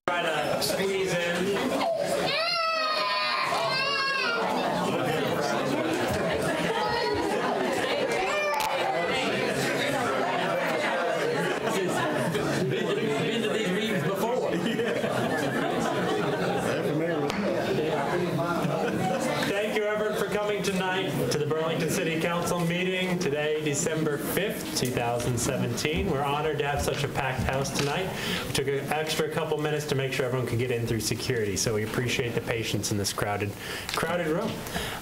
Try to squeeze in. Been to these meetings before. Thank you, everyone, for coming tonight to the Burlington City Council meeting. Today, December 5th, 2017. We're honored to have such a packed house tonight. We took an extra couple minutes to make sure everyone could get in through security, so we appreciate the patience in this crowded room.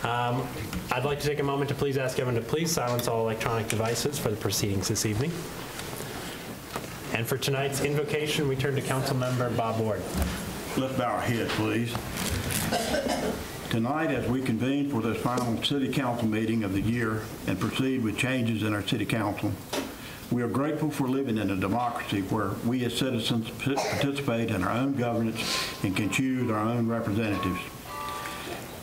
I'd like to take a moment to please ask everyone to please silence all electronic devices for the proceedings this evening. And for tonight's invocation, we turn to Council Member Bob Ward. Let's bow our heads, please. Tonight, as we convene for this final City Council meeting of the year and proceed with changes in our City Council, we are grateful for living in a democracy where we as citizens participate in our own governance and can choose our own representatives.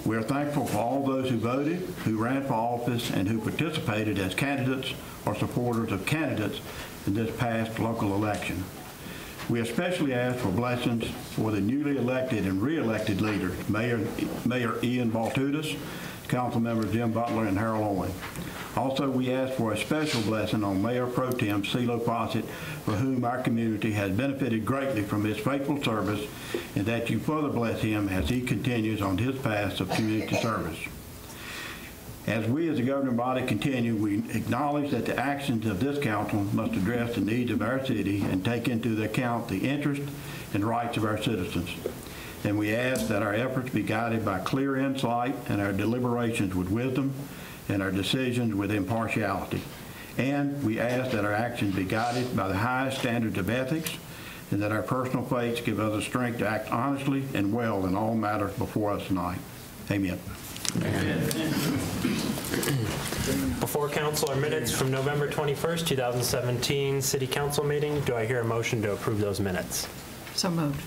We are thankful for all those who voted, who ran for office, and who participated as candidates or supporters of candidates in this past local election. We especially ask for blessings for the newly elected and re-elected leaders, Mayor Ian Baltutis, Council Members Jim Butler and Harold Owen. Also, we ask for a special blessing on Mayor Pro Tem CeeLo Fawcett, for whom our community has benefited greatly from his faithful service, and that you further bless him as he continues on his path of community service. As we as a governing body continue, we acknowledge that the actions of this council must address the needs of our city and take into account the interests and rights of our citizens. And we ask that our efforts be guided by clear insight and our deliberations with wisdom and our decisions with impartiality. And we ask that our actions be guided by the highest standards of ethics and that our personal faiths give us the strength to act honestly and well in all matters before us tonight. Amen. Before council are minutes from November 21st, 2017 City Council meeting. Do I hear a motion to approve those minutes? So moved.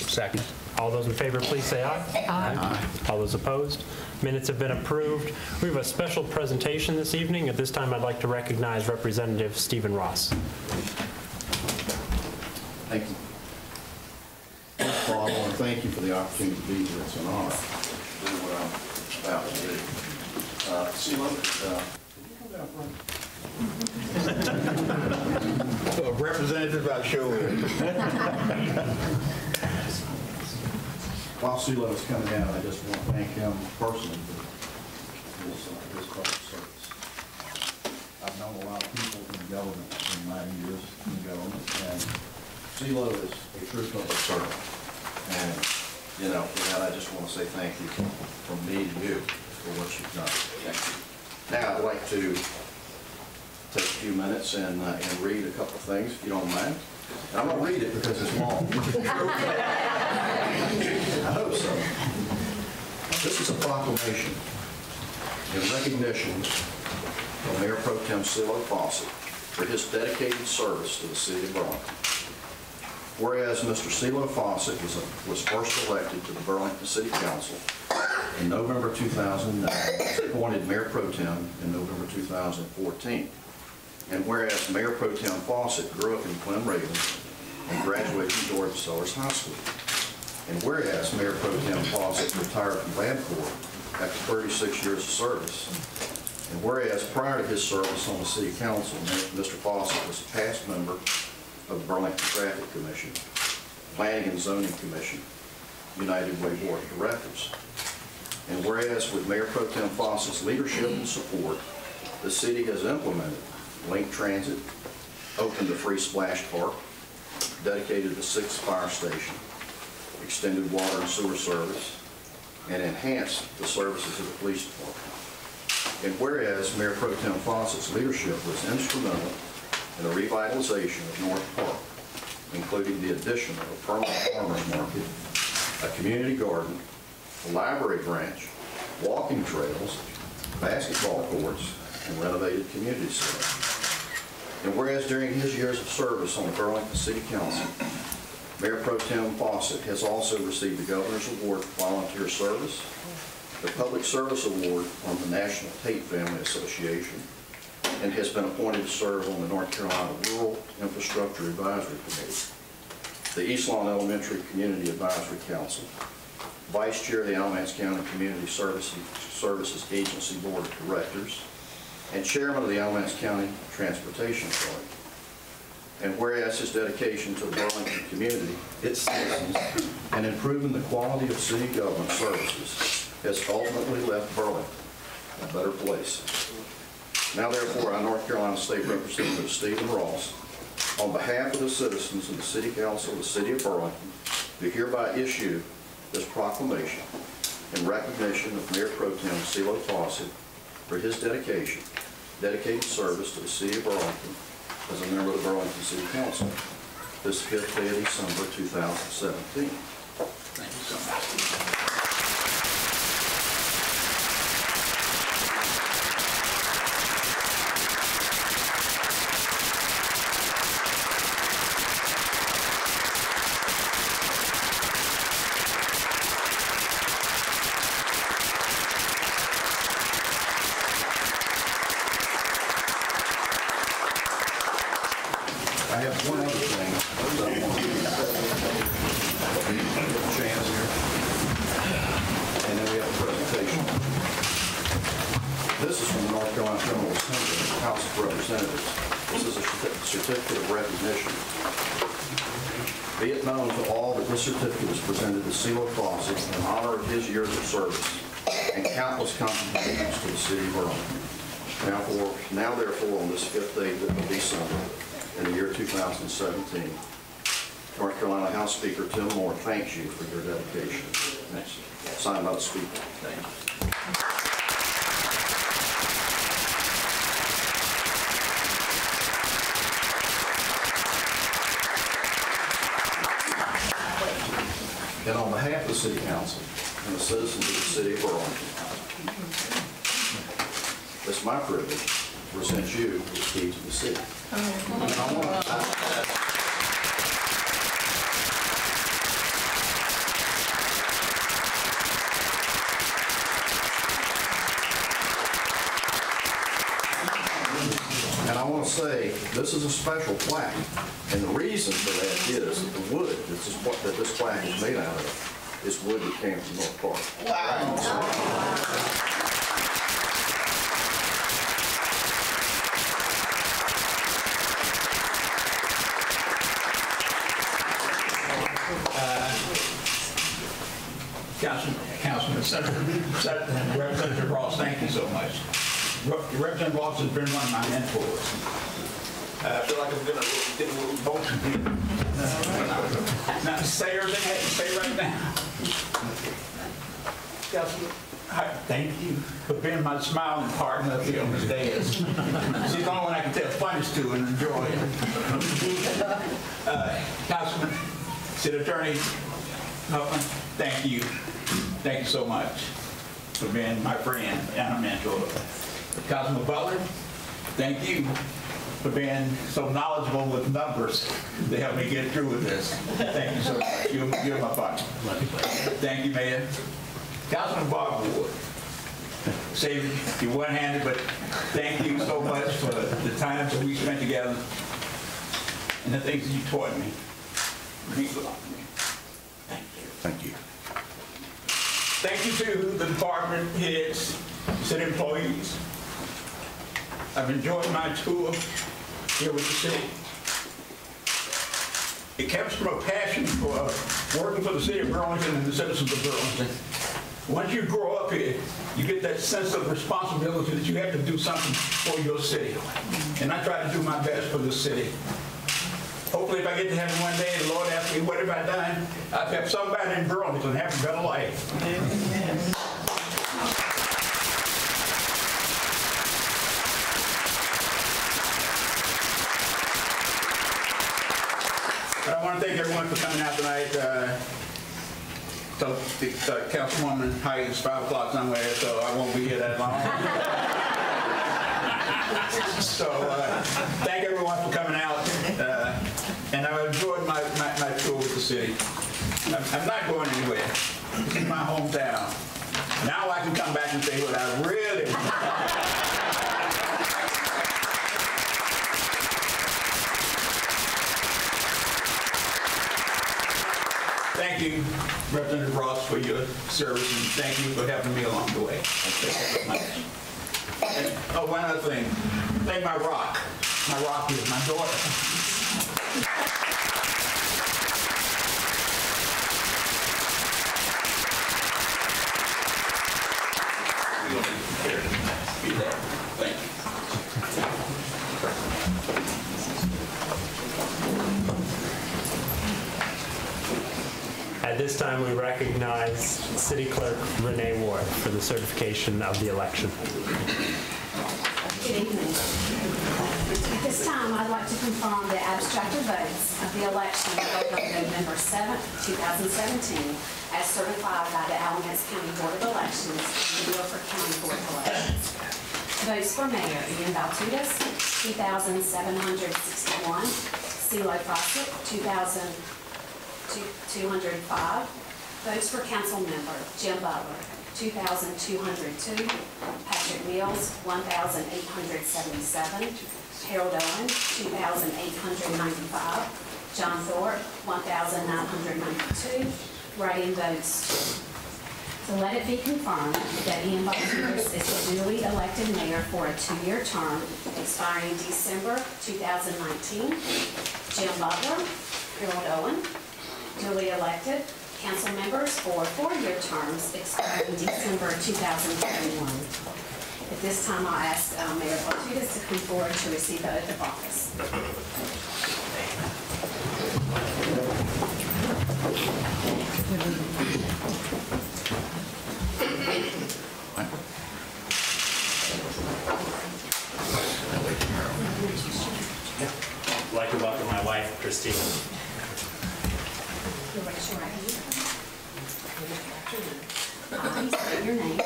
Second. All those in favor, please say aye. Aye. All those opposed? Minutes have been approved. We have a special presentation this evening. At this time, I'd like to recognize Representative Stephen Ross. Thank you. First of all, I want to thank you for the opportunity to be here. It's an honor to do what I'm about to do. CeeLo, can you come down front? Representative, I show it. While CeeLo is coming down, I just want to thank him personally for his public service. I've known a lot of people in government in my years in government, and CeeLo is a true public servant. And, you know, for that, I just want to say thank you from me to you for what you've done. Thank you. Now, I'd like to take a few minutes and read a couple of things, if you don't mind. And I'm going to read it because it's long. I hope so. This is a proclamation in recognition of Mayor Pro Tem CeeLo Fawcett for his dedicated service to the city of Burlington. Whereas Mr. CeeLo Fawcett was first elected to the Burlington City Council in November 2009, appointed Mayor Pro Tem in November 2014. And whereas Mayor Pro Tem Fawcett grew up in Glen Raven and graduated from Georgia Sellers High School. And whereas Mayor Pro Tem Fawcett retired from LabCorp after 36 years of service. And whereas prior to his service on the City Council, Mr. Fawcett was a past member of the Burlington Traffic Commission, Planning and Zoning Commission, United Way Board of Directors. And whereas with Mayor Pro Tem Fawcett's leadership and support, the city has implemented Link Transit, opened a free splash park, dedicated the 6th fire station, extended water and sewer service, and enhanced the services of the police department. And whereas Mayor Pro Tem Fawcett's leadership was instrumental in the revitalization of North Park, including the addition of a permanent farmers market, a community garden, a library branch, walking trails, basketball courts, and renovated community center. And whereas during his years of service on the Burlington City Council, Mayor Pro Tem Fawcett has also received the Governor's Award for Volunteer Service, the Public Service Award from the National Tate Family Association, and has been appointed to serve on the North Carolina Rural Infrastructure Advisory Committee. the East Lawn Elementary Community Advisory Council, Vice Chair of the Alamance County Community Services Agency Board of Directors, and Chairman of the Alamance County Transportation Authority. And whereas his dedication to the Burlington community, its citizens, and improving the quality of city government services has ultimately left Burlington a better place. Now therefore, I, North Carolina State Representative Stephen Ross, on behalf of the citizens of the City Council of the City of Burlington, do hereby issue this proclamation in recognition of Mayor Pro Tem CeeLo Fawcett for his dedicated service to the City of Burlington as a member of the Burlington City Council this 5th day of December 2017. Thank you so much. I have one other thing that I want to chance here, and then we have a presentation. This is from the North Carolina General Assembly, House of Representatives. This is a certificate of recognition. Be it known to all that this certificate is presented to CeeLo Fawcett in honor of his years of service and countless contributions to the City of Burlington. Now therefore, on this 5th day of December, in the year 2017. North Carolina House Speaker Tim Moore thanks you for your dedication. Next. Signed by the Speaker. Thank you. And on behalf of the City Council and the citizens of the City of Burlington, it's my privilege to present you with the key to the city. And I want to say, this is a special plaque, and the reason for that is that the wood that this plaque is made out of is wood that came from North Park. Wow. Councilman, Senator, Representative Ross, thank you so much. Representative Ross has been one of my mentors. I feel like I'm going to get a little emotional here. Now, say everything I have to say right now. Councilman, thank you for being my smiling partner up here on this dais. She's the only one I can tell funnies to and enjoy it. Councilman, City Attorney Huffman, thank you. Thank you so much for being my friend and a mentor. Councilman Butler, thank you for being so knowledgeable with numbers to help me get through with this. Thank you so much. You're my partner. Thank you, Mayor. Councilman Barbara Ward, say you one-handed, but thank you so much for the times that we spent together and the things that you taught me. It means a lot to me. Thank you. Thank you. Thank you to the department heads, city employees. I've enjoyed my tour here with the city. It comes from a passion for working for the city of Burlington and the citizens of Burlington. Once you grow up here, you get that sense of responsibility that you have to do something for your city. And I try to do my best for this city. Hopefully, if I get to heaven one day, the Lord asks me, what have I done? I've helped somebody in Burlington have a better life. Amen. I want to thank everyone for coming out tonight. Councilwoman Height is 5 o'clock somewhere, so I won't be here that long. So thank everyone for coming out. And I've enjoyed my tour with the city. I'm not going anywhere. This is my hometown. Now I can come back and say what I really want. thank you, Representative Ross, for your service, and thank you for helping me along the way. And, oh, one other thing. Thank my rock. My rock is my daughter. Be there. Thank you. At this time, we recognize City Clerk Renee Ward for the certification of the election. Good evening. At this time, I'd like to confirm the abstracted votes of the election held on November 7th, 2017, as certified by the Alamance County Board of Elections and the Guilford County Board of Elections. Votes for Mayor: Ian Baltudas, 2,761. CeeLo Fawcett, 2,205. Votes for Council Member: Jim Butler, 2,202. Patrick Mills, 1,877. Harold Owen, 2,895. John Thorpe, 1,992. Write-in votes. So let it be confirmed that Ian Baltudas is the duly elected mayor for a 2-year term expiring December 2019. Jim Butler, Harold Owen, duly elected council members for 4-year terms expiring December 2021. At this time, I'll ask Mayor Baltudas to come forward to receive the oath of office. I'd like to welcome my wife, Christine. You'll raise your right hand. I state your name.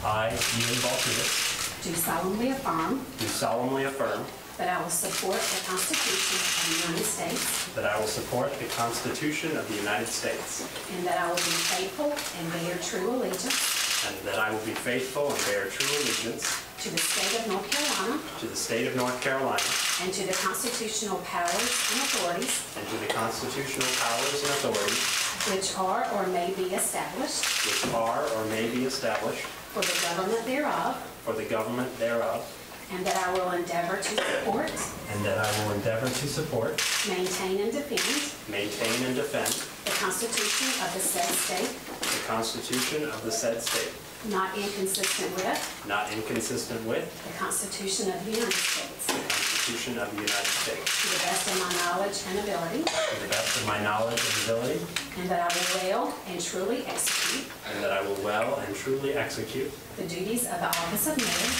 I, Ian Baltudas, Do solemnly affirm do solemnly affirm that I will support the Constitution of the United States that I will support the Constitution of the United States, and that I will be faithful and bear true allegiance and that I will be faithful and bear true allegiance to the state of North Carolina to the state of North Carolina and to the constitutional powers and authorities and to the constitutional powers and authorities which are or may be established which are or may be established for the government thereof, for the government thereof, and that I will endeavor to support, and that I will endeavor to support, maintain, and defend maintain, and defend the Constitution of the said state, the Constitution of the said state, not inconsistent with not inconsistent with the Constitution of the United States, the Constitution of the United States, to the best of my knowledge and ability, to the best of my knowledge and ability, and that I will well and truly execute and that I will well and truly execute the duties of the office of mayor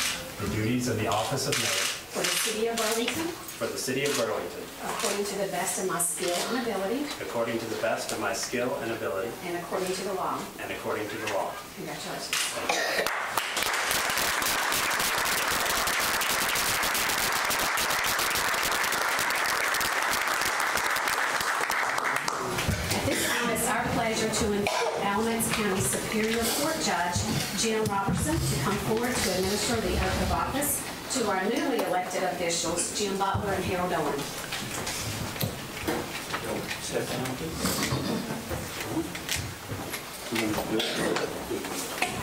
the duties of the office of mayor for the city of Burlington, for the city of Burlington, according to the best of my skill and ability, according to the best of my skill and ability, and according to the law. and according to the law. Congratulations. At this time, it's our pleasure to invite Alamance County Superior Court Judge Jim Robertson to come forward to administer the oath of office to our newly elected officials, Jim Butler and Harold Owen. Step down, please.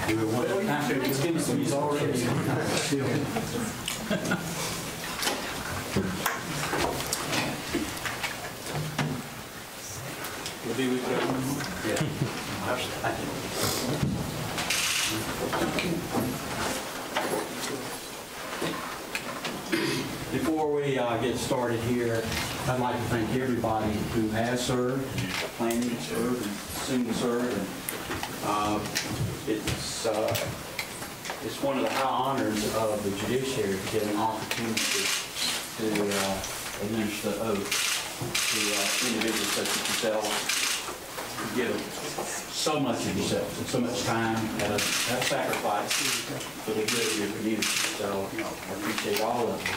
Do we want to just give me some, he's already. We'll be with you. Yeah. Before we get started here, I'd like to thank everybody who has served, planning to serve, and soon to serve. And, it's one of the high honors of the judiciary to get an opportunity to administer the oath to individuals such as yourselves. You give so much of yourselves and so much time and a sacrifice for the good of your community. So I appreciate all of you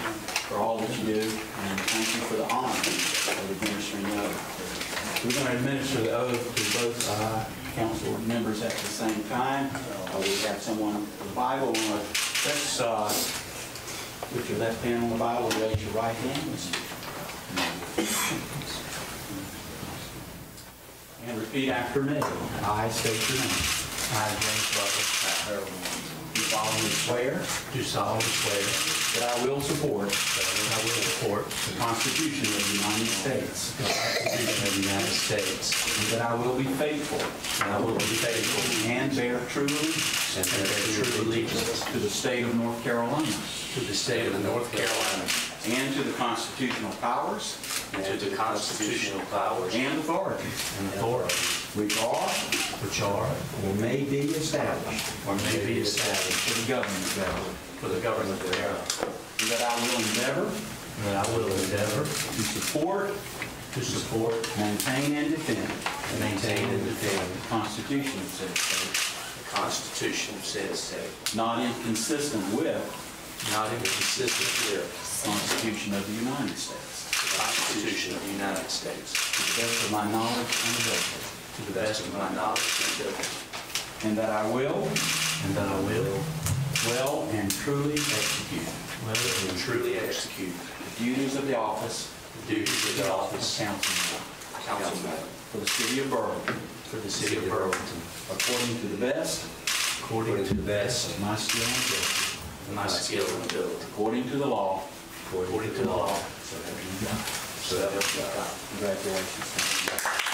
for all that you do, and thank you for the honor of administering the oath. We're going to administer the oath to both council members at the same time. We have someone with the Bible. Let's put your left hand on the Bible and raise your right hand. And repeat after me. I state your name. I, James Butler, Do solemnly swear do solemnly swear that I will support that I will support the Constitution of the United States, the Constitution of the United States, and that I will be faithful and I will be faithful and bear true allegiance and bear true allegiance to the state of North Carolina to the state of North Carolina and to the constitutional powers and to the constitutional powers and authorities and authorities which are which are or may be established or may be established for the government thereof, for the government thereof, and that I will endeavor and that I will endeavor to support, to support, maintain, and defend maintain, and defend the Constitution of said state, the Constitution of said state, not inconsistent with not inconsistent with the Constitution of the United States, the Constitution of the United States, to the best of my knowledge and ability, to the best of my knowledge and ability, and that I will and that I will well and truly execute well and truly execute the duties of the office the duties of the of office councilman for the city of Burlington, for the city of Burlington, according to the best according to the best of my skill and ability, of my skill and ability, according to the law, according to the law, so help me God. so help me God. Congratulations. Thank you.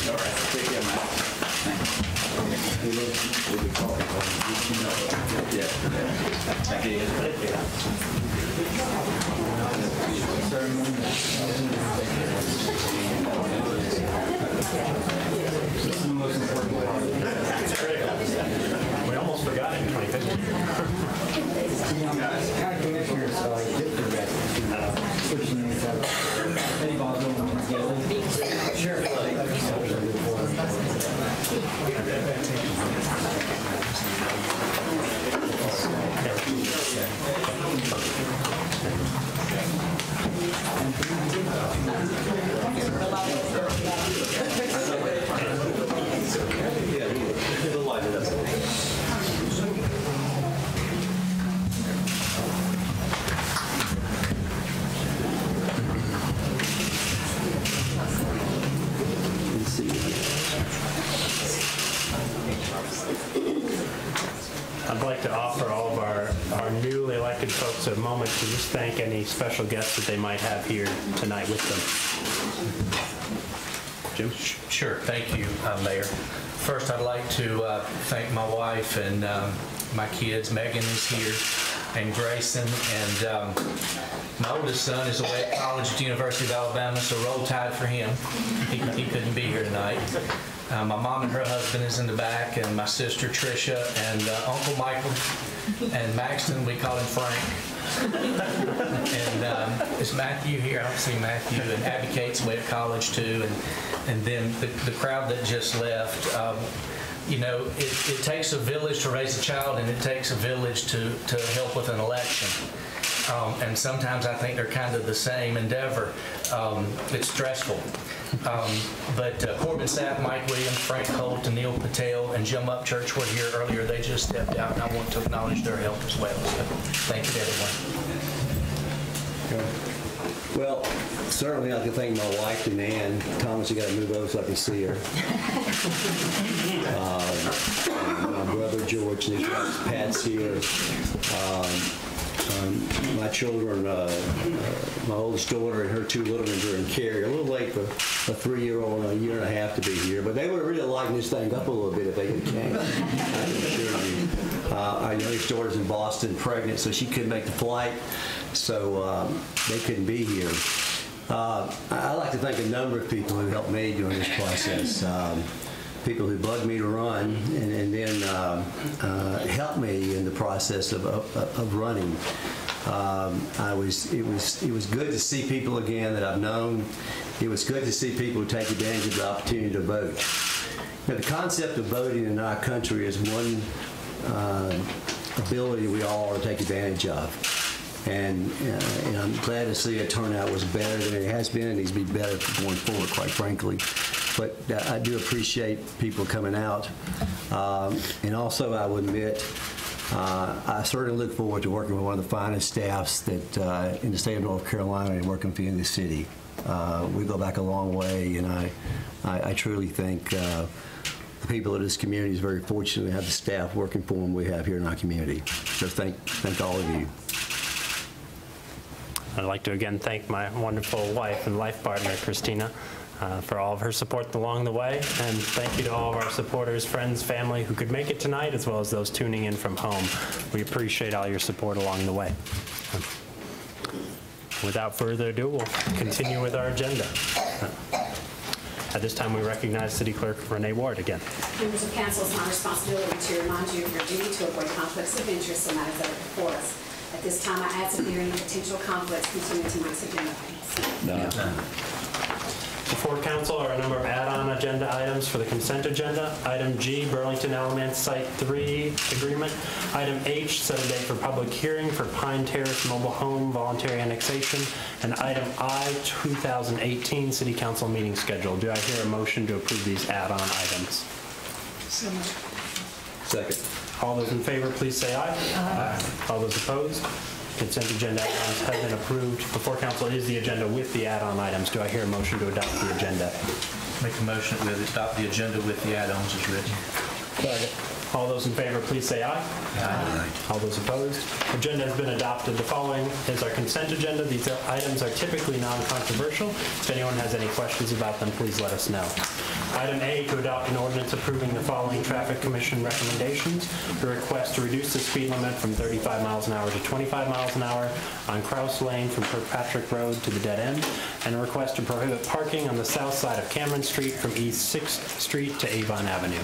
All right, take care, Matt. We almost forgot it in 2015. County Commissioners did direct switching these up. Anybody want to get Sure. I'd like to offer all of our newly elected folks a moment to just thank any special guests that they might have here tonight with them. Jim? Sure, thank you, Mayor. First, I'd like to thank my wife and my kids. Megan is here, and Grayson, and my oldest son is away at college at the University of Alabama, so roll tide for him. He couldn't be here tonight. My mom and her husband is in the back, and my sister Tricia, and Uncle Michael, and Maxton, we call him Frank. And is Matthew here? I don't see Matthew. And Abby Kate's away at college too. And then the crowd that just left. You know, it takes a village to raise a child, and it takes a village to help with an election. And sometimes I think they're kind of the same endeavor. It's stressful. But Corbin Sapp, Mike Williams, Frank Holt, and Neil Patel, and Jim Upchurch were here earlier. They just stepped out, and I want to acknowledge their help as well. So thank you to everyone. Well, certainly I can thank my wife and Ann. Thomas, you got to move over so I can see her. My brother George, and his wife Pat's here. My children, my oldest daughter and her two little ones are in Cary. A little late for a 3-year-old and a year and a half to be here, but they would really lighten this thing up a little bit if they could came. I can assure you. Our youngest daughter's in Boston, pregnant, so she couldn't make the flight, so they couldn't be here. I'd like to thank a number of people who helped me during this process. People who bugged me to run and then helped me in the process of running. It was good to see people again that I've known. It was good to see people take advantage of the opportunity to vote. Now, the concept of voting in our country is one ability we all ought to take advantage of. And I'm glad to see a turnout was better than it has been. It needs to be better going forward, quite frankly. but I do appreciate people coming out. And also, I will admit, I certainly look forward to working with one of the finest staffs that in the state of North Carolina and working with you in the city. We go back a long way, and I truly think the people of this community is very fortunate to have the staff working for them we have here in our community. So thank all of you. I'd like to again thank my wonderful wife and life partner, Christina, for all of her support along the way. And thank you to all of our supporters, friends, family who could make it tonight, as well as those tuning in from home. We appreciate all your support along the way. Without further ado, we'll continue with our agenda. At this time, we recognize City Clerk Renee Ward again. Members of council, it's my responsibility to remind you of your duty to avoid conflicts of interest in matters that are before us. At this time, I ask if there are any potential conflicts concerning tonight's agenda items. Before council are a number of add-on agenda items for the consent agenda. Item G, Burlington Alamance Site 3 Agreement. Item H, set a date for public hearing for Pine Terrace Mobile Home Voluntary Annexation. And item I, 2018 City Council meeting schedule. Do I hear a motion to approve these add-on items? Second. All those in favor, please say aye. Aye. All those opposed? Consent agenda items have been approved. Before council is the agenda with the add-on items. Do I hear a motion to adopt the agenda? Make a motion that we adopt the agenda with the add-ons as written. Second. All those in favor, please say aye. Aye. All those opposed? Agenda has been adopted. The following is our consent agenda. These items are typically non-controversial. If anyone has any questions about them, please let us know. Item A, to adopt an ordinance approving the following Traffic Commission recommendations. The request to reduce the speed limit from 35 miles an hour to 25 miles an hour on Krause Lane from Kirkpatrick Road to the dead end, and a request to prohibit parking on the south side of Cameron Street from East 6th Street to Avon Avenue.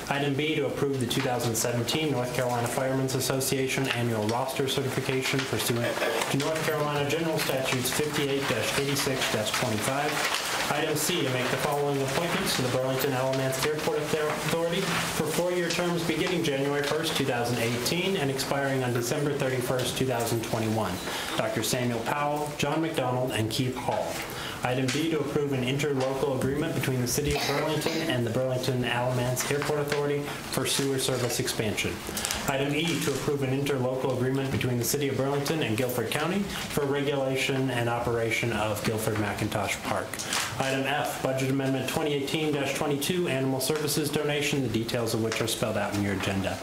Item B, to approve the 2017 North Carolina Firemen's Association annual roster certification pursuant to North Carolina General Statutes 58-86-25. Item C, to make the following appointments to the Burlington Alamance Airport Authority for 4-year terms beginning January 1st, 2018 and expiring on December 31st, 2021. Dr. Samuel Powell, John McDonald, and Keith Hall. Item D, to approve an interlocal agreement between the City of Burlington and the Burlington Alamance Airport Authority for sewer service expansion. Item E, to approve an interlocal agreement between the City of Burlington and Guilford County for regulation and operation of Guilford McIntosh Park. Item F, Budget Amendment 2018-22, Animal Services Donation, the details of which are spelled out in your agenda.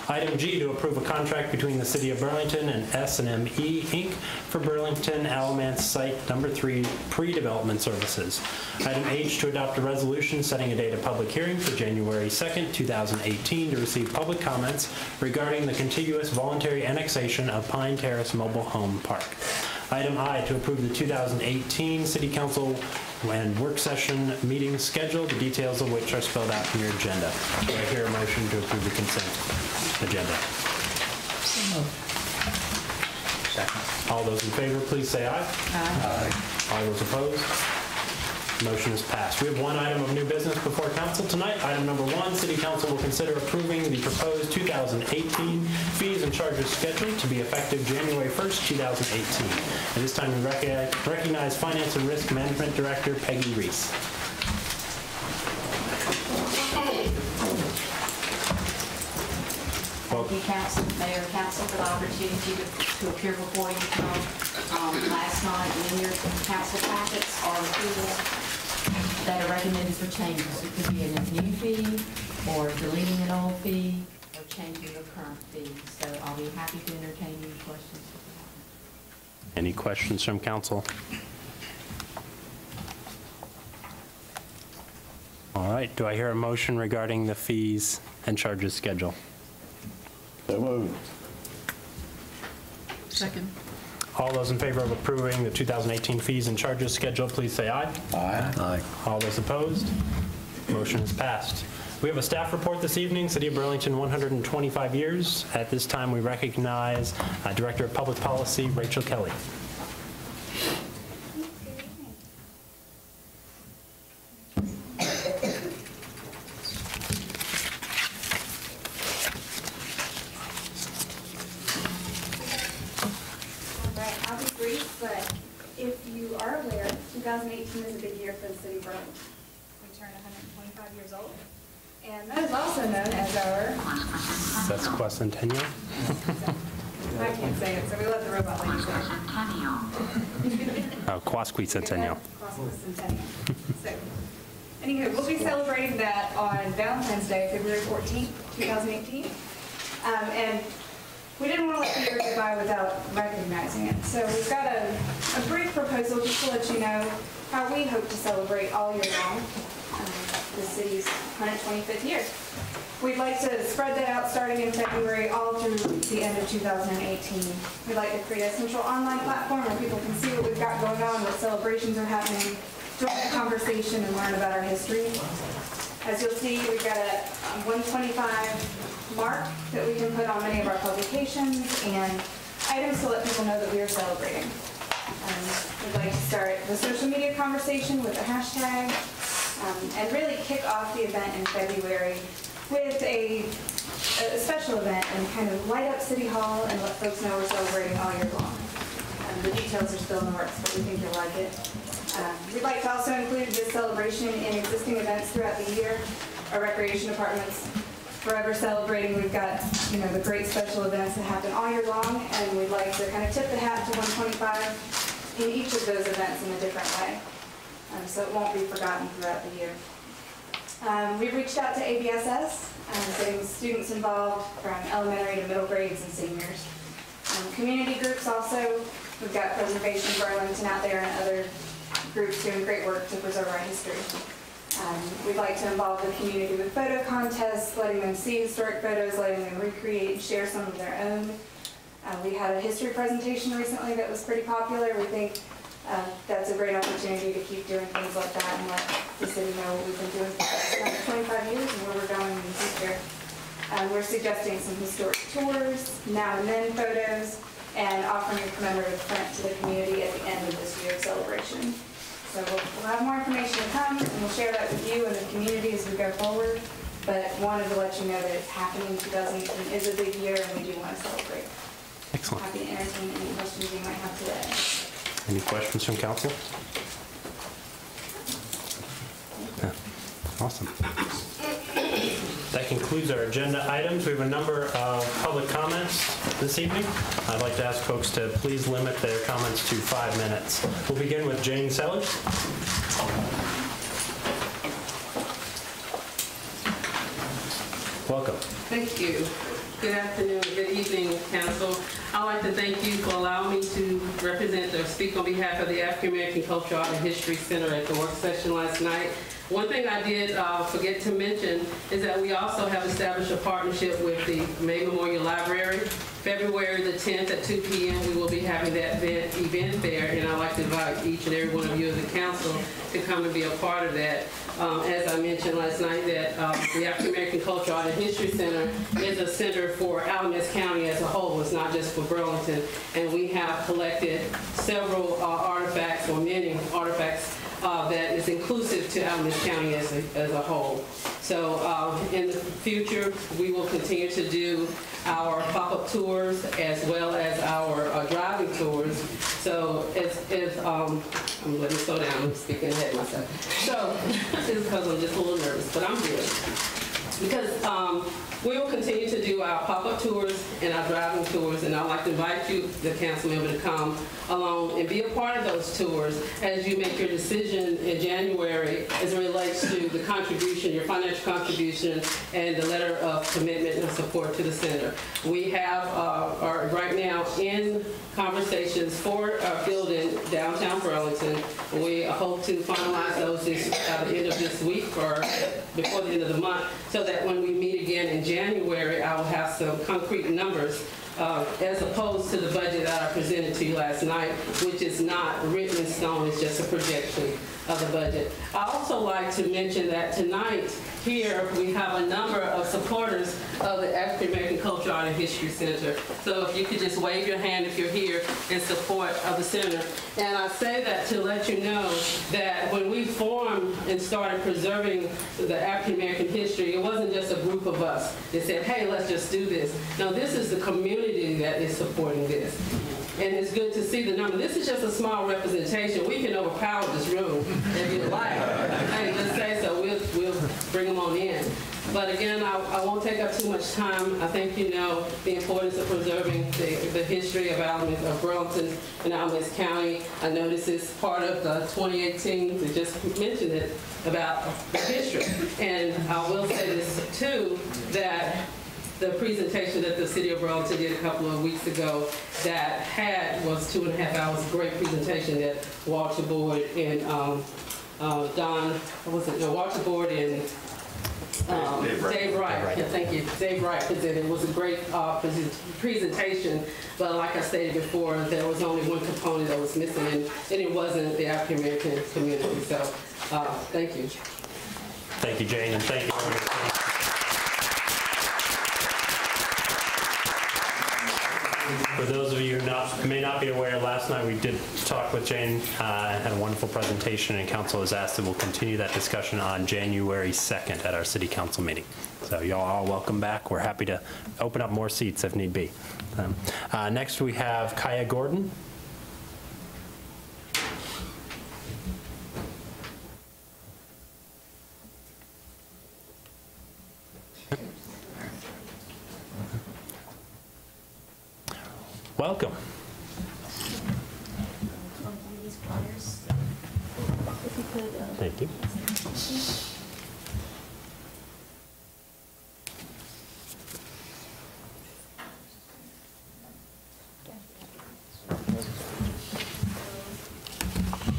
Item G, to approve a contract between the City of Burlington and S&ME, Inc. for Burlington Alamance Site Number 3 pre-development services. Item H, to adopt a resolution setting a date of public hearing for January 2nd, 2018 to receive public comments regarding the contiguous voluntary annexation of Pine Terrace Mobile Home Park. Item I, to approve the 2018 City Council and work session meeting schedule, the details of which are spelled out in your agenda. Do I hear a motion to approve the consent agenda? Second. All those in favor, please say aye. Aye. All those opposed? Motion is passed. We have one item of new business before council tonight. Item number 1, City Council will consider approving the proposed 2018 fees and charges schedule to be effective January 1st, 2018. At this time, we recognize Finance and Risk Management Director Peggy Reese. Thank you, Council, Mayor, Council, for the opportunity to appear before you tonight. Last night, and in your council packets are approvals that are recommended for changes. It could be a new fee, or deleting an old fee, or changing your current fee. So I'll be happy to entertain any questions. Any questions from council? All right, do I hear a motion regarding the fees and charges schedule? So moved. Second. All those in favor of approving the 2018 fees and charges schedule, please say aye. Aye. Aye. All those opposed? Motion is passed. We have a staff report this evening, City of Burlington 125 years. At this time, we recognize Director of Public Policy, Rachel Kelly. I'll be brief, but if you are aware, 2018 is a big year for the City of Burlington. We turn 125 years old. And that is also known as our... That's Quacentennial. I can't say it, so we let the robot lady say it. Oh, Quasquicentennial. Quacentennial. So, anywho, we'll be celebrating that on Valentine's Day, February 14th, 2018. And we didn't want to let the year go by without recognizing it. So we've got a brief proposal just to let you know how we hope to celebrate all year long the city's 125th year. We'd like to spread that out starting in February all through the end of 2018. We'd like to create a central online platform where people can see what we've got going on, what celebrations are happening, join the conversation and learn about our history. As you'll see, we've got a 125 mark that we can put on many of our publications and items to let people know that we are celebrating. We'd like to start the social media conversation with a hashtag and really kick off the event in February with a special event and kind of light up City Hall and let folks know we're celebrating all year long. The details are still in the works, but we think you'll like it. We'd like to also include this celebration in existing events throughout the year. Our recreation department's forever celebrating. We've got, the great special events that happen all year long, and we'd like to kind of tip the hat to 125 in each of those events in a different way, so it won't be forgotten throughout the year. We've reached out to ABSS, getting students involved from elementary to middle grades and seniors. Community groups also. We've got Preservation Burlington out there and other groups doing great work to preserve our history. We'd like to involve the community with photo contests, letting them see historic photos, letting them recreate and share some of their own. We had a history presentation recently that was pretty popular. We think that's a great opportunity to keep doing things like that and let the city know what we've been doing for the last 25 years and where we're going in the future. We're suggesting some historic tours, now and then photos, and offering a commemorative print to the community at the end of this year's celebration. So we'll have more information to come, and we'll share that with you and the community as we go forward, but wanted to let you know that it's happening. 2018 is a big year, and we do want to celebrate. Excellent. Happy to entertain any questions you might have today. Any questions from council? Yeah. Awesome. That concludes our agenda items. We have a number of public comments this evening. I'd like to ask folks to please limit their comments to 5 minutes. We'll begin with Jane Sellers. Welcome. Thank you. Good afternoon, good evening, Council. I'd like to thank you for allowing me to represent or speak on behalf of the African American Cultural Art and History Center at the work session last night. One thing I did forget to mention is that we also have established a partnership with the May Memorial Library. February the 10th at 2 p.m. we will be having that event there, and I'd like to invite each and every one of you as a council to come and be a part of that. As I mentioned last night, that the African American Cultural Art and History Center is a center for Alamance County as a whole. It's not just for Burlington, and we have collected several artifacts, or many artifacts, that is inclusive to Alamance County as a whole. So in the future, we will continue to do our pop-up tours as well as our driving tours. So I'm letting me slow down, I'm speaking ahead of myself. So it's because I'm just a little nervous, but I'm good. Because we will continue to do our pop-up tours and our driving tours, and I'd like to invite you, the council member, to come along and be a part of those tours as you make your decision in January as it relates to the contribution, your financial contribution, and the letter of commitment and support to the center. We have are right now in conversations for a building downtown Burlington. We hope to finalize those at the end of this week or before the end of the month, so that when we meet again in January, I will have some concrete numbers as opposed to the budget that I presented to you last night, which is not written in stone, it's just a projection of the budget. I also like to mention that tonight here we have a number of supporters of the African American Cultural Art and History Center. So if you could just wave your hand if you're here in support of the center. And I say that to let you know that when we formed and started preserving the African American history, it wasn't just a group of us that said, hey, let's just do this. No, this is the community community that is supporting this. And it's good to see the number. This is just a small representation. We can overpower this room if you like. Hey, let's say so. We'll bring them on in. But again, I won't take up too much time. I think you know the importance of preserving the history of Burlington and Alamance County. I know this is part of the 2018, we just mentioned it, about the history. And I will say this too, that the presentation that the City of Burlington did a couple of weeks ago was 2.5 hours, great presentation that Walter Board and Walter Board and Dave Wright. Yeah, thank you. Dave Wright presented. It was a great presentation, but like I stated before, there was only one component that was missing, and it wasn't the African American community. So, thank you. Thank you, Jane, and thank you. For those of you who may not be aware, last night we did talk with Jane and had a wonderful presentation, and council has asked that we'll continue that discussion on January 2nd at our city council meeting. So y'all are welcome back. We're happy to open up more seats if need be. Next we have Kaya Gordon. Welcome. Thank you.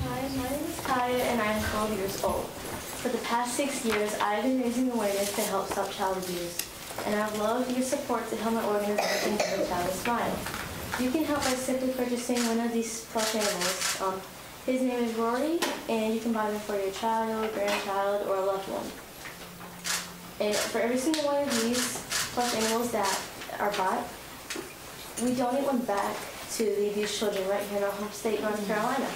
Hi, my name is Kaya and I am 12 years old. For the past 6 years, I've been raising awareness to help stop child abuse, and I've loved your support to help my organization Give a Child a Smile. You can help by simply purchasing one of these plush animals. His name is Rory, and you can buy them for your child, grandchild, or a loved one. And for every single one of these plush animals that are bought, we donate one back to the abused children right here in our home state, North Carolina.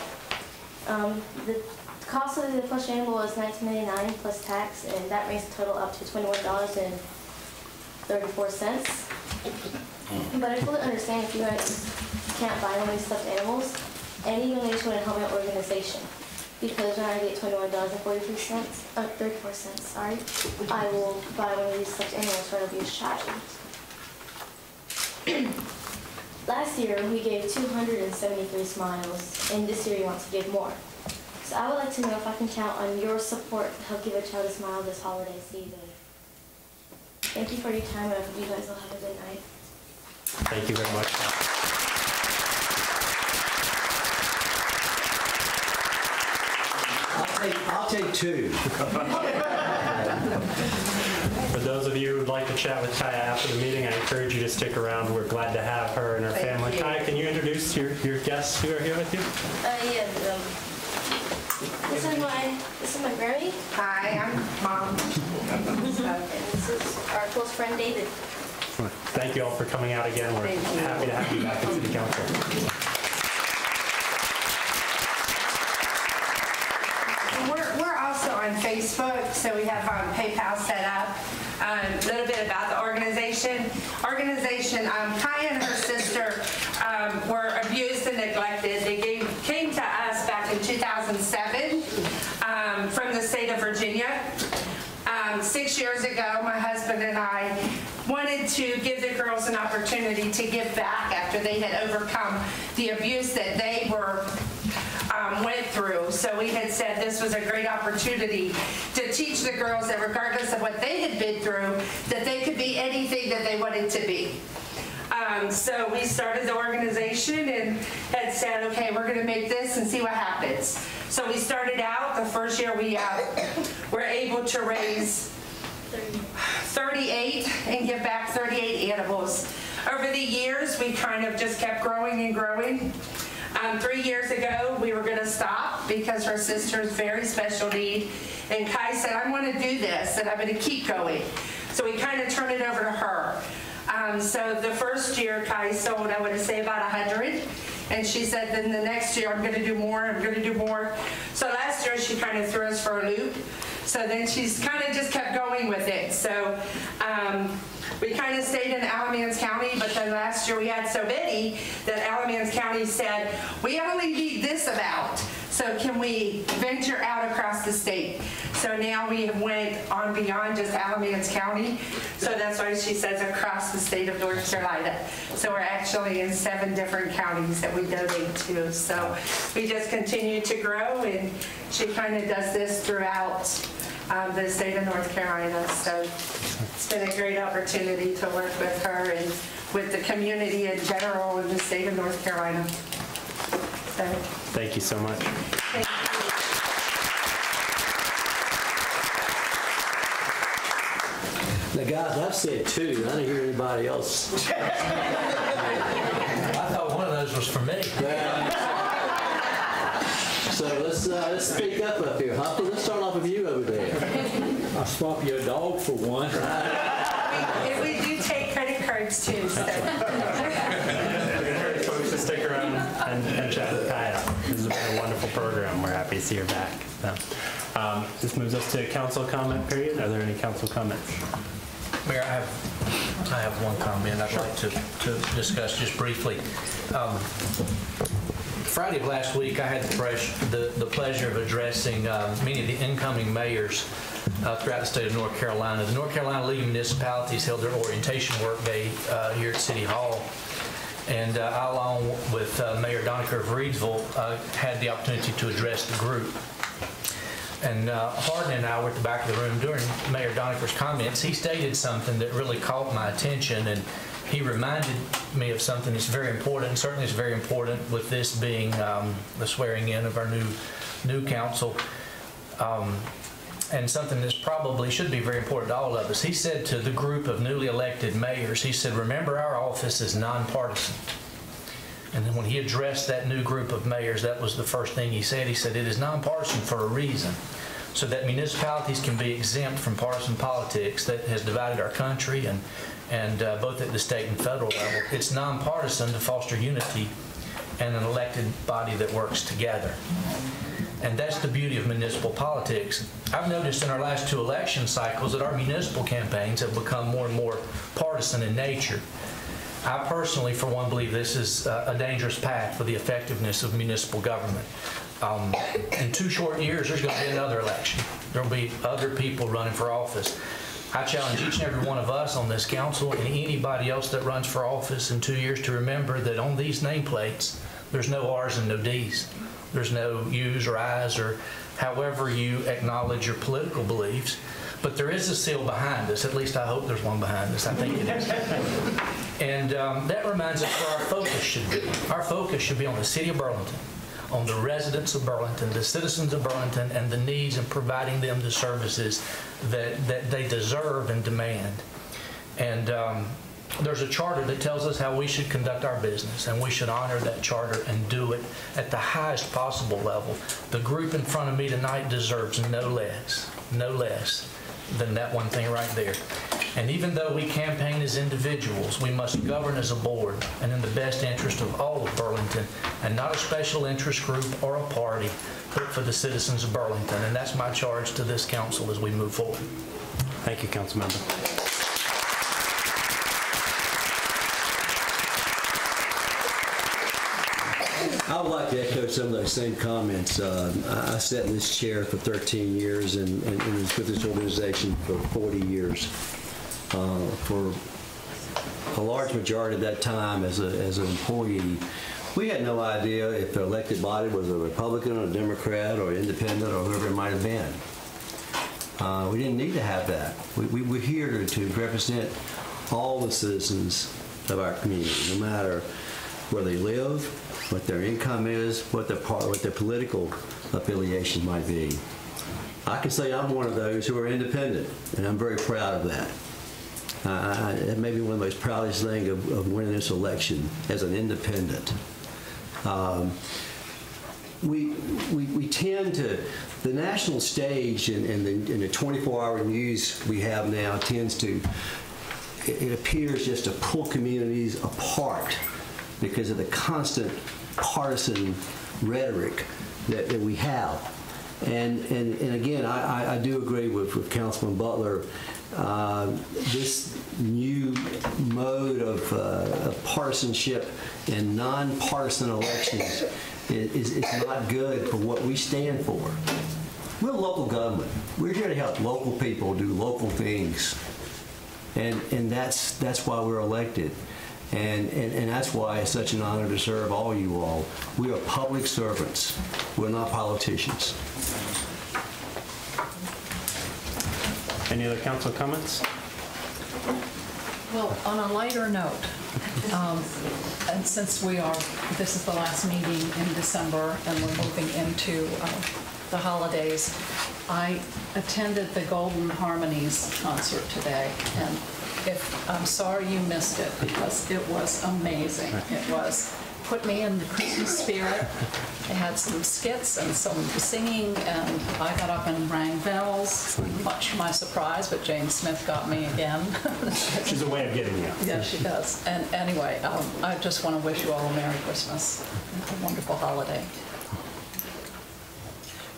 The cost of the plush animal is $19.99 plus tax, and that brings the total up to $21.34. But I fully understand if you guys can't buy one of these stuffed animals, any donation would help my organization. Because when I get $21.34, I will buy one of these stuffed animals for an abused child. Last year, we gave 273 smiles, and this year we want to give more. So I would like to know if I can count on your support to help give a child a smile this holiday season. Thank you for your time, and I hope you guys will have a good night. Thank you very much. I'll take two. For those of you who would like to chat with Kaya after the meeting, I encourage you to stick around. We're glad to have her and her family. Kaya, can you introduce your guests who are here with you? Yeah, this is my Grammy. Hi, I'm Mom. And this is our close friend David. Thank you all for coming out again. We're happy to have you back at City Council. We're also on Facebook, so we have PayPal set up. A little bit about the organization. Kaya and her sister were abused and neglected. They came to us back in 2007 from the state of Virginia. 6 years ago, my husband and I wanted to give the girls an opportunity to give back after they had overcome the abuse that they went through. So we had said this was a great opportunity to teach the girls that regardless of what they had been through, that they could be anything that they wanted to be. So we started the organization and had said, okay, we're going to make this and see what happens. So we started out, the first year we were able to raise 38 and give back 38 animals. Over the years, we kind of just kept growing and growing. 3 years ago, we were going to stop because her sister's very special need. And Kai said, I want to do this, and I'm going to keep going. So we kind of turned it over to her. So the first year, Kai sold, I want to say, about 100. And she said, then the next year, I'm going to do more, I'm going to do more. So last year, she kind of threw us for a loop. So then she's kind of just kept going with it. So we kind of stayed in Alamance County, but then last year we had so many that Alamance County said, we only need this amount. So can we venture out across the state? So now we have went on beyond just Alamance County. So that's why she says across the state of North Carolina. So we're actually in 7 different counties that we donate to. So we just continue to grow, and she kind of does this throughout the state of North Carolina. So it's been a great opportunity to work with her and with the community in general in the state of North Carolina. So, thank you so much. Thank you. Now, guys, I've said 2. I didn't hear anybody else. I thought one of those was for me. So let's speak up here. Humphrey, let's start off with you over there. I'll swap you a dog for one. We do take credit cards too. So. Encourage folks to stick around and chat with Kaya. This has been a wonderful program. We're happy to see her back. So, this moves us to council comment period. Are there any council comments? Mayor, I have one comment I'd like to discuss just briefly. Friday of last week, I had the pleasure of addressing many of the incoming mayors throughout the state of North Carolina. The North Carolina League of Municipalities held their orientation work day here at City Hall. And I, along with Mayor Doniker of Reidsville, had the opportunity to address the group. And Hardin and I were at the back of the room during Mayor Doniker's comments. He stated something that really caught my attention, and he reminded me of something that's very important, and certainly is very important with this being the swearing in of our new council, and something that's probably should be very important to all of us. He said to the group of newly elected mayors, he said, remember, our office is nonpartisan. And then when he addressed that new group of mayors, that was the first thing he said. He said, it is nonpartisan for a reason, so that municipalities can be exempt from partisan politics that has divided our country, and both at the state and federal level. It's nonpartisan to foster unity and an elected body that works together. And that's the beauty of municipal politics. I've noticed in our last 2 election cycles that our municipal campaigns have become more and more partisan in nature. I personally, for one, believe this is a dangerous path for the effectiveness of municipal government. In 2 short years, there's going to be another election. There will be other people running for office. I challenge each and every one of us on this council and anybody else that runs for office in 2 years to remember that on these nameplates, there's no R's and no D's. There's no U's or I's or however you acknowledge your political beliefs. But there is a seal behind us. At least I hope there's one behind us. I think it is. And that reminds us where our focus should be. Our focus should be on the city of Burlington, on the residents of Burlington, the citizens of Burlington, and the needs and providing them the services that they deserve and demand. And there's a charter that tells us how we should conduct our business, and we should honor that charter and do it at the highest possible level. The group in front of me tonight deserves no less than that one thing right there. And even though we campaign as individuals, we must govern as a board and in the best interest of all of Burlington, and not a special interest group or a party, but for the citizens of Burlington. And that's my charge to this council as we move forward. Thank you, Councilmember. I would like to echo some of those same comments. I sat in this chair for 13 years and was with this organization for 40 years. For a large majority of that time as an employee, we had no idea if the elected body was a Republican or a Democrat or independent or whoever it might have been. We didn't need to have that. We were here to represent all the citizens of our community, no matter where they live, what their income is, what their political affiliation might be. I can say I'm one of those who are independent, and I'm very proud of that. It may be one of the most proudest things of winning this election as an independent. We tend to, the national stage and the 24-hour news we have now tends to, it appears just to pull communities apart because of the constant partisan rhetoric that we have. And again, I do agree with Councilman Butler. This new mode of partisanship in nonpartisan elections is not good for what we stand for. We're local government. We're here to help local people do local things. And that's why we're elected. And that's why it's such an honor to serve all you all. We are public servants. We're not politicians. Any other council comments? Well, on a lighter note, and since this is the last meeting in December and we're moving into the holidays, I attended the Golden Harmonies concert today, and I'm sorry you missed it because it was amazing. It put me in the Christmas spirit. They had some skits and some singing, and I got up and rang bells, much to my surprise, but Jane Smith got me again. She's a way of getting you. Yeah, she does. And anyway, I just want to wish you all a Merry Christmas, a wonderful holiday.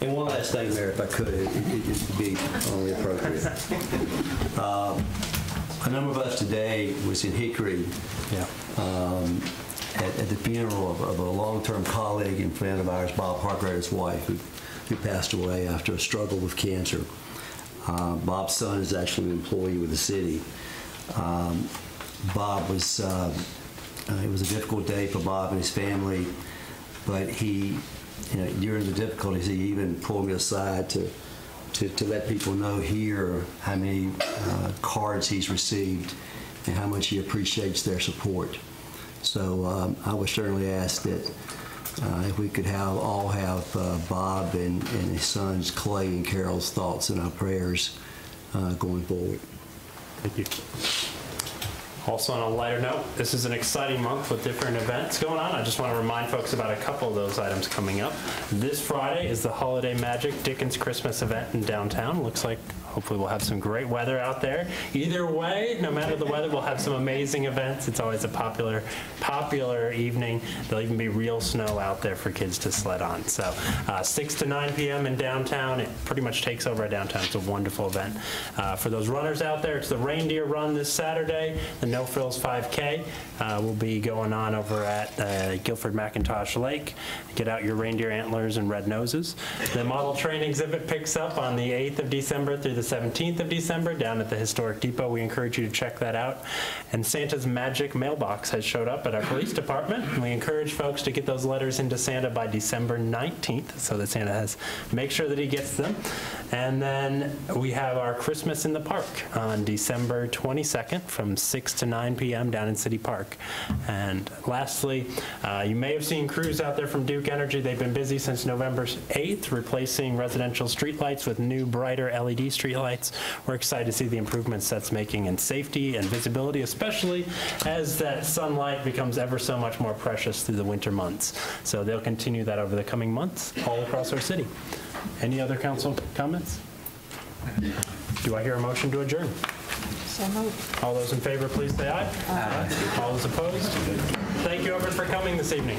And one last thing, Mayor, if I could, it would be only appropriate. A number of us today was in Hickory at the funeral of a long-term colleague and friend of ours, Bob Hargrave's wife, who passed away after a struggle with cancer. Bob's son is actually an employee with the city. Bob was, it was a difficult day for Bob and his family, but he, during the difficulties, he even pulled me aside to let people know here how many cards he's received and how much he appreciates their support. So I would certainly ask that if we could all have Bob and his sons Clay and Carol's thoughts in our prayers going forward. Thank you. Also, on a lighter note, this is an exciting month with different events going on. I just want to remind folks about a couple of those items coming up. This Friday is the Holiday Magic Dickens Christmas event in downtown. Looks like hopefully we'll have some great weather out there. Either way, no matter the weather, we'll have some amazing events. It's always a popular evening. There'll even be real snow out there for kids to sled on. So 6 to 9 p.m. in downtown. It pretty much takes over downtown. It's a wonderful event. For those runners out there, it's the Reindeer Run this Saturday. The No Frills 5K will be going on over at Guilford McIntosh Lake. Get out your reindeer antlers and red noses. The model train exhibit picks up on the 8th of December through the 17th of December down at the Historic Depot. We encourage you to check that out. And Santa's Magic Mailbox has showed up at our police department. And we encourage folks to get those letters into Santa by December 19th so that Santa make sure that he gets them. And then we have our Christmas in the Park on December 22nd from 6 to 9 p.m. down in City Park. And lastly, you may have seen crews out there from Duke Energy. They've been busy since November 8th replacing residential streetlights with new brighter LED streetlights. We're excited to see the improvements that's making in safety and visibility, especially as that sunlight becomes ever so much more precious through the winter months. So they'll continue that over the coming months all across our city. Any other council comments? Do I hear a motion to adjourn? So moved. All those in favor, please say aye. Aye. All those opposed? Thank you, everyone, for coming this evening.